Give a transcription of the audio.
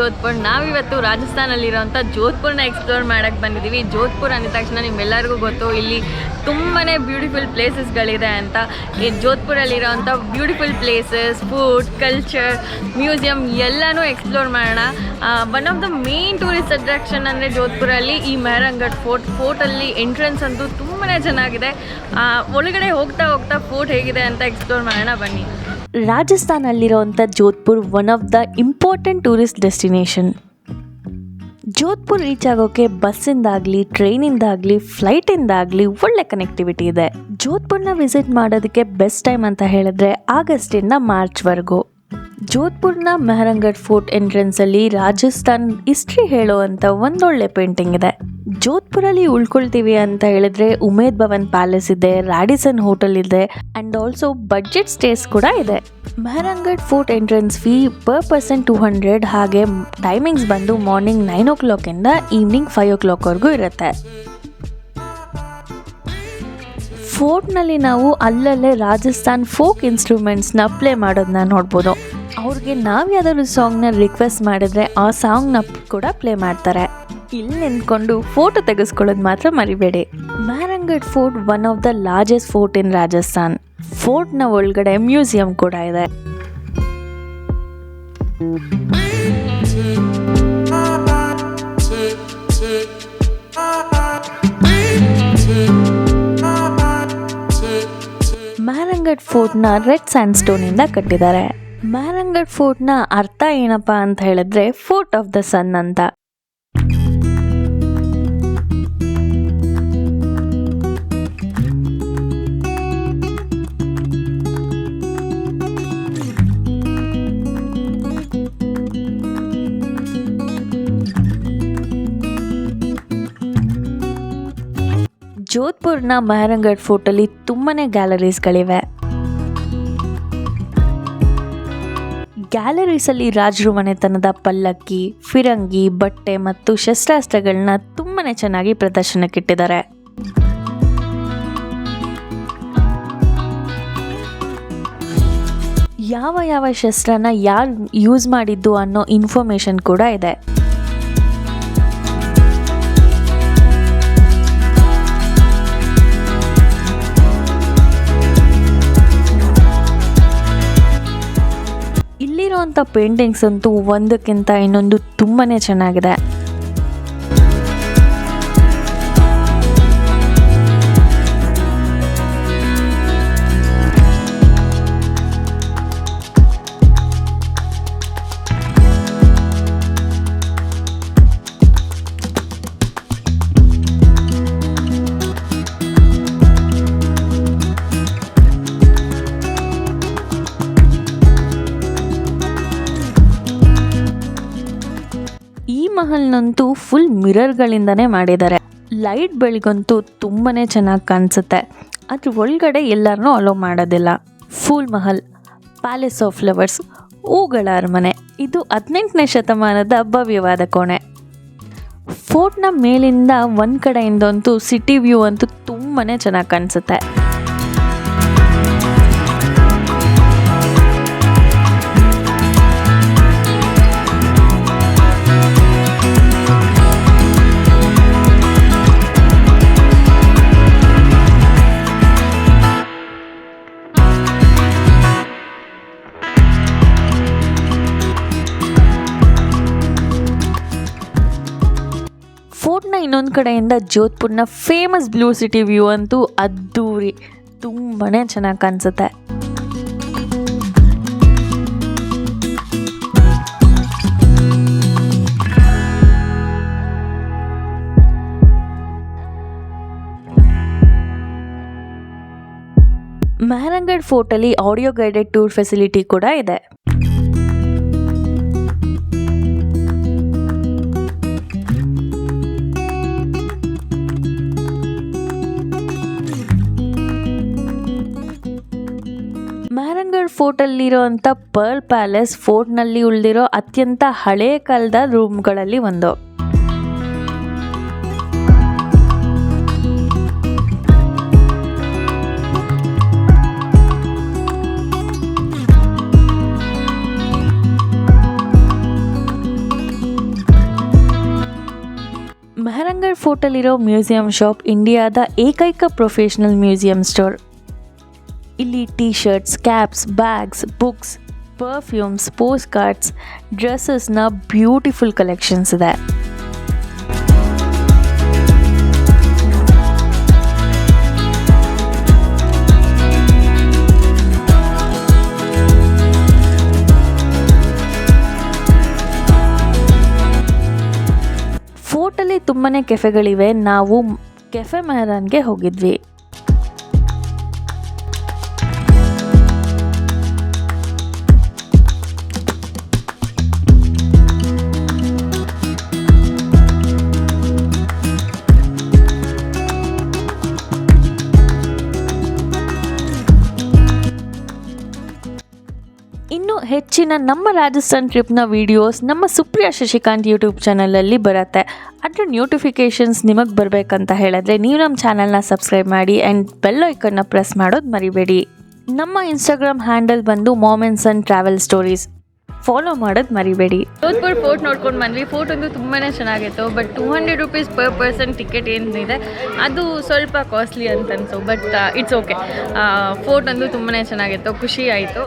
ಜೋಧ್ಪುರ್. ನಾವಿವತ್ತು ರಾಜಸ್ಥಾನಲ್ಲಿರೋಂಥ ಜೋಧ್ಪುರ್ನ ಎಕ್ಸ್ಪ್ಲೋರ್ ಮಾಡೋಕ್ಕೆ ಬಂದಿದ್ದೀವಿ. ಜೋಧ್ಪುರ್ ಅಂದ ತಕ್ಷಣ ನಿಮ್ಮೆಲ್ಲರಿಗೂ ಗೊತ್ತು, ಇಲ್ಲಿ ತುಂಬಾ ಬ್ಯೂಟಿಫುಲ್ ಪ್ಲೇಸಸ್ಗಳಿದೆ ಅಂತ. ಈ ಜೋಧ್ಪುರಲ್ಲಿರೋಂಥ beautiful places, food, culture, museum ಎಲ್ಲನೂ ಎಕ್ಸ್ಪ್ಲೋರ್ ಮಾಡೋಣ. One of the main tourist attraction ಅಂದರೆ ಜೋಧ್ಪುರಲ್ಲಿ ಈ ಮೆಹರಂಗಢ್ ಫೋರ್ಟಲ್ಲಿ ಎಂಟ್ರೆನ್ಸ್ ಅಂತೂ ತುಂಬಾ ಚೆನ್ನಾಗಿದೆ. ಒಳಗಡೆ ಹೋಗ್ತಾ ಹೋಗ್ತಾ ಫೋರ್ಟ್ ಹೇಗಿದೆ ಅಂತ ಎಕ್ಸ್ಪ್ಲೋರ್ ಮಾಡೋಣ ಬನ್ನಿ. ರಾಜಸ್ಥಾನಲ್ಲಿರುವಂಥ Jodhpur one of the important tourist destination. Jodhpur reach ಆಗೋಕ್ಕೆ ಬಸ್ಸಿಂದಾಗಲಿ, ಟ್ರೈನಿಂದಾಗಲಿ, ಫ್ಲೈಟಿಂದಾಗಲಿ ಒಳ್ಳೆ ಕನೆಕ್ಟಿವಿಟಿ ಇದೆ. ಜೋಧ್ಪುರ್ನ ವಿಸಿಟ್ ಮಾಡೋದಕ್ಕೆ ಬೆಸ್ಟ್ ಟೈಮ್ ಅಂತ ಹೇಳಿದ್ರೆ ಆಗಸ್ಟಿಂದ ಮಾರ್ಚ್ವರೆಗೂ. ಜೋಧ್ಪುರ್ನ ಮೆಹರಂಗಢ್ ಫೋರ್ಟ್ ಎಂಟ್ರೆನ್ಸಲ್ಲಿ ರಾಜಸ್ಥಾನ್ ಹಿಸ್ಟ್ರಿ ಹೇಳುವಂಥ ಒಂದೊಳ್ಳೆ ಪೇಂಟಿಂಗ್ ಇದೆ. ಜೋಧ್ಪುರಲ್ಲಿ ಉಳ್ಕೊಳ್ತೀವಿ ಅಂತ ಹೇಳಿದ್ರೆ ಉಮೇದ್ ಭವನ್ ಪ್ಯಾಲೇಸ್ ಇದೆ, ರಾಡಿಸನ್ ಹೋಟೆಲ್ ಇದೆ ಆ್ಯಂಡ್ ಆಲ್ಸೋ ಬಡ್ಜೆಟ್ ಸ್ಟೇಸ್ ಕೂಡ ಇದೆ. Mehrangarh fort entrance fee per person 200. ಹಾಗೆ ಟೈಮಿಂಗ್ಸ್ ಬಂದು ಮಾರ್ನಿಂಗ್ 9 o'clock ಇಂದ ಈವ್ನಿಂಗ್ 5 o'clock ವರೆಗೂ ಇರುತ್ತೆ. ಫೋರ್ಟ್ನಲ್ಲಿ ನಾವು ಅಲ್ಲಲ್ಲೇ ರಾಜಸ್ಥಾನ್ ಫೋಕ್ ಇನ್ಸ್ಟ್ರೂಮೆಂಟ್ಸ್ನ ಪ್ಲೇ ಮಾಡೋದನ್ನ ನೋಡ್ಬೋದು. ಅವ್ರಿಗೆ ನಾವು ಯಾವ್ದಾದ್ರು ಸಾಂಗ್ನ ರಿಕ್ವೆಸ್ಟ್ ಮಾಡಿದ್ರೆ ಆ ಸಾಂಗ್ನ ಕೂಡ ಪ್ಲೇ ಮಾಡ್ತಾರೆ. ಇಲ್ಲಿ ನಿಂತ್ಕೊಂಡು ಫೋಟೋ ತೆಗೆಸ್ಕೊಳ್ಳೋದು ಮಾತ್ರ ಮರಿಬೇಡಿ. Mehrangarh fort one of the largest fort in Rajasthan. ಫೋರ್ಟ್ನ ಒಳಗಡೆ ಮ್ಯೂಸಿಯಂ ಕೂಡ ಇದೆ. ಮೆಹರಂಗಢ್ ಫೋರ್ಟ್ನ ರೆಡ್ ಸ್ಯಾಂಡ್ ಸ್ಟೋನಿಂದ ಕಟ್ಟಿದ್ದಾರೆ. ಮೆಹರಂಗಢ್ ಫೋರ್ಟ್ನ ಅರ್ಥ ಏನಪ್ಪ ಅಂತ ಹೇಳಿದ್ರೆ ಫೋರ್ಟ್ ಆಫ್ ದ ಸನ್ ಅಂತ. ಜೋಧ್ಪುರ್ನ ಮೆಹರಂಗಢ್ ಫೋರ್ಟಲ್ಲಿ ತುಂಬಾನೇ ಗ್ಯಾಲರೀಸ್ಗಳಿವೆ. ಗ್ಯಾಲರೀಸಲ್ಲಿ ರಾಜರು ಮನೆತನದ ಪಲ್ಲಕ್ಕಿ, ಫಿರಂಗಿ, ಬಟ್ಟೆ ಮತ್ತು ಶಸ್ತ್ರಾಸ್ತ್ರಗಳನ್ನ ತುಂಬಾನೇ ಚೆನ್ನಾಗಿ ಪ್ರದರ್ಶನಕ್ಕಿಟ್ಟಿದ್ದಾರೆ. ಯಾವ ಯಾವ ಶಸ್ತ್ರನ ಯಾರು ಯೂಸ್ ಮಾಡಿದ್ದು ಅನ್ನೋ ಇನ್ಫಾರ್ಮೇಶನ್ ಕೂಡ ಇದೆ. ಇಲ್ಲಿರುವಂಥ ಪೇಂಟಿಂಗ್ಸ್ ಅಂತೂ ಒಂದಕ್ಕಿಂತ ಇನ್ನೊಂದು ತುಂಬಾನೇ ಚೆನ್ನಾಗಿದೆ. ಈ ಮಹಲ್ನಂತೂ ಫುಲ್ ಮಿರರ್ಗಳಿಂದನೇ ಮಾಡಿದ್ದಾರೆ. ಲೈಟ್ ಬೆಳಗಂತೂ ತುಂಬಾನೇ ಚೆನ್ನಾಗಿ ಕಾಣಿಸುತ್ತೆ. ಅದ್ರ ಒಳಗಡೆ ಎಲ್ಲರನ್ನೂ ಅಲೋ ಮಾಡೋದಿಲ್ಲ. Phool Mahal, palace of flowers, ಹೂಗಳ ಅರಮನೆ, ಇದು 18ನೇ ಶತಮಾನದ ಭವ್ಯವಾದ ಕೋಣೆ. ಫೋರ್ಟ್ನ ಮೇಲಿಂದ ಒಂದು ಕಡೆಯಿಂದಂತೂ ಸಿಟಿ ವ್ಯೂ ಅಂತೂ ತುಂಬಾನೇ ಚೆನ್ನಾಗಿ ಕಾಣಿಸುತ್ತೆ. ಫೋರ್ಟ್ನ ಇನ್ನೊಂದು ಕಡೆಯಿಂದ ಜೋಧ್ಪುರ್ನ ಫೇಮಸ್ ಬ್ಲೂ ಸಿಟಿ ವ್ಯೂ ಅಂತೂ ಅದ್ದೂರಿ, ತುಂಬಾನೇ ಚೆನ್ನಾಗಿ ಕಾಣಿಸುತ್ತೆ. ಮೆಹರಂಗಢ್ ಫೋರ್ಟಲ್ಲಿ ಆಡಿಯೋ ಗೈಡೆಡ್ ಟೂರ್ ಫೆಸಿಲಿಟಿ ಕೂಡ ಇದೆ. ಮೆಹರಂಗಢ್ ಫೋರ್ಟಲ್ಲಿರೋಂಥ ಪರ್ಲ್ ಪ್ಯಾಲೇಸ್ ಫೋರ್ಟ್ನಲ್ಲಿ ಉಳಿದಿರೋ ಅತ್ಯಂತ ಹಳೆಯ ಕಾಲದ ರೂಮ್ಗಳಲ್ಲಿ ಒಂದು. ಮೆಹರಂಗರ್ ಫೋರ್ಟಲ್ಲಿರೋ ಮ್ಯೂಸಿಯಂ ಶಾಪ್ ಇಂಡಿಯಾದ ಏಕೈಕ ಪ್ರೊಫೆಷ್ನಲ್ ಮ್ಯೂಸಿಯಂ ಸ್ಟೋರ್. ಇಲ್ಲಿ T shirts, caps, bags, books, perfumes, post cards, ಡ್ರೆಸ್ಸಸ್ನ ಬ್ಯೂಟಿಫುಲ್ ಕಲೆಕ್ಷನ್ಸ್ ಇದೆ. ಫೋರ್ಟಲ್ಲಿ ತುಂಬಾ ಕೆಫೆಗಳಿವೆ. ನಾವು ಕೆಫೆ ಮೆಹರಾನ್ಗೆ ಹೋಗಿದ್ವಿ. ಇನ್ನು ಹೆಚ್ಚಿನ ನಮ್ಮ ರಾಜಸ್ಥಾನ್ ಟ್ರಿಪ್ನ ವೀಡಿಯೋಸ್ ನಮ್ಮ ಸುಪ್ರಿಯಾ ಶಶಿಕಾಂತ್ ಯೂಟ್ಯೂಬ್ ಚಾನಲಲ್ಲಿ ಬರುತ್ತೆ. ಅದರ ನೋಟಿಫಿಕೇಷನ್ಸ್ ನಿಮಗೆ ಬರಬೇಕಂತ ಹೇಳಿದ್ರೆ ನೀವು ನಮ್ಮ ಚಾನಲ್ನ ಸಬ್ಸ್ಕ್ರೈಬ್ ಮಾಡಿ ಆ್ಯಂಡ್ ಬೆಲ್ ಐಕನ್ನ ಪ್ರೆಸ್ ಮಾಡೋದು ಮರಿಬೇಡಿ. ನಮ್ಮ ಇನ್ಸ್ಟಾಗ್ರಾಮ್ ಹ್ಯಾಂಡಲ್ ಬಂದು mom and son travel stories, follow ಮಾಡೋದು ಮರಿಬೇಡಿ. ಜೋಧ್ಪುರ್ ಫೋರ್ಟ್ ನೋಡ್ಕೊಂಡು ಬಂದ್ವಿ. ಫೋರ್ಟ್ ಒಂದು ತುಂಬಾ ಚೆನ್ನಾಗಿತ್ತು. But 200 rupees per person ticket ಏನಿದೆ ಅದು ಸ್ವಲ್ಪ ಕಾಸ್ಟ್ಲಿ ಅಂತ ಅನ್ಸು. But it's okay. ಫೋರ್ಟ್ ಒಂದು ತುಂಬಾ ಚೆನ್ನಾಗಿತ್ತು, ಖುಷಿ ಆಯಿತು.